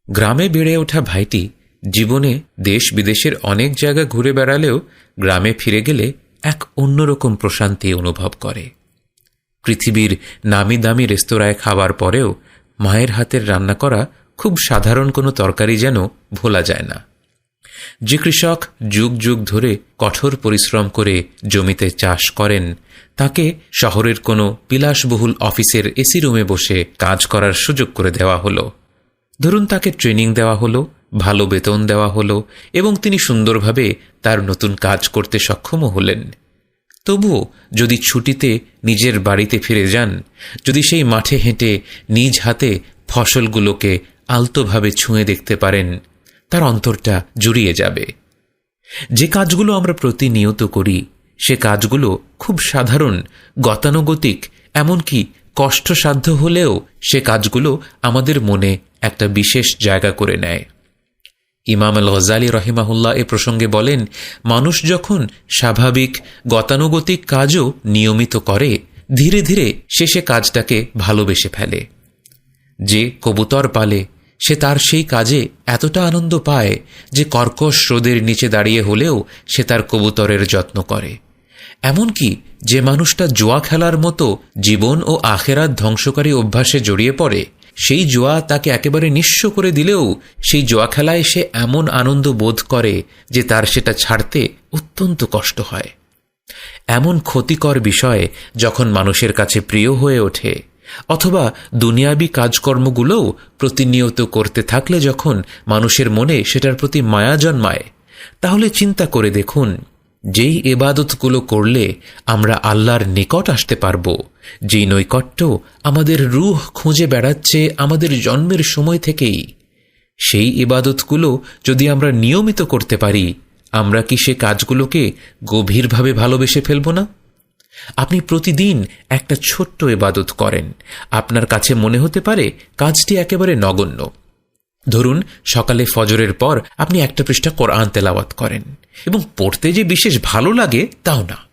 গ্রামে বেড়ে ওঠা ভাইটি জীবনে দেশ বিদেশের অনেক জায়গা ঘুরে বেড়ালেও গ্রামে ফিরে গেলে এক অন্যরকম প্রশান্তি অনুভব করে। পৃথিবীর নামি দামি রেস্তোরাঁয় খাবার পরেও মায়ের হাতের রান্না করা খুব সাধারণ কোনো তরকারি যেন ভোলা যায় না। যে কৃষক যুগ যুগ ধরে কঠোর পরিশ্রম করে জমিতে চাষ করেন, তাকে শহরের কোনো বিলাসবহুল অফিসের এসি রুমে বসে কাজ করার সুযোগ করে দেওয়া হলো। ধরুন তাকে ট্রেনিং দেওয়া হলো, ভালো বেতন দেওয়া হলো এবং তিনি সুন্দরভাবে তার নতুন কাজ করতে সক্ষমও হলেন। তবুও যদি ছুটিতে নিজের বাড়িতে ফিরে যান, যদি সেই মাঠে হেঁটে নিজ হাতে ফসলগুলোকে আলতোভাবে ছুঁয়ে দেখতে পারেন, তার অন্তরটা জুড়িয়ে যাবে। যে কাজগুলো আমরা প্রতিনিয়ত করি সে কাজগুলো খুব সাধারণ, গতানুগতিক, এমনকি কষ্টসাধ্য হলেও সে কাজগুলো আমাদের মনে একটা বিশেষ জায়গা করে নেয়। ইমাম আল গজালি রহিমাহুল্লাহ এ প্রসঙ্গে বলেন, মানুষ যখন স্বাভাবিক গতানুগতিক কাজও নিয়মিত করে, ধীরে ধীরে সে কাজটাকে ভালোবেসে ফেলে। যে কবুতর পালে সে তার সেই কাজে এতটা আনন্দ পায় যে কর্কশ রোদের নিচে দাঁড়িয়ে হলেও সে তার কবুতরের যত্ন করে। এমনকি যে মানুষটা জুয়া খেলার মতো জীবন ও আখেরাত ধ্বংসকারী অভ্যাসে জড়িয়ে পড়ে, সেই জুয়া তাকে একেবারে নিঃস্ব করে দিলেও সেই জুয়া খেলায় সে এমন আনন্দ বোধ করে যে তার সেটা ছাড়তে অত্যন্ত কষ্ট হয়। এমন ক্ষতিকর বিষয় যখন মানুষের কাছে প্রিয় হয়ে ওঠে, অথবা দুনিয়াবী কাজকর্মগুলোও প্রতিনিয়ত করতে থাকলে যখন মানুষের মনে সেটার প্রতি মায়া জন্মায়, তাহলে চিন্তা করে দেখুন, যেই ইবাদতগুলো করলে আমরা আল্লাহর নিকট আসতে পারব, যেই নৈকট্য আমাদের রূহ খুঁজে বেড়াচ্ছে আমাদের জন্মের সময় থেকেই, সেই ইবাদতগুলো যদি আমরা নিয়মিত করতে পারি, আমরা কি সে কাজগুলোকে গভীরভাবে ভালোবেসে ফেলব না? আপনি প্রতিদিন একটা ছোট্ট ইবাদত করেন, আপনার কাছে মনে হতে পারে কাজটি একেবারে নগণ্য। ধরুন সকালে ফজরের পর আপনি একটা পৃষ্ঠা কোরআন তেলাওয়াত করেন এবং পড়তে যে বিশেষ ভালো লাগে তাও না,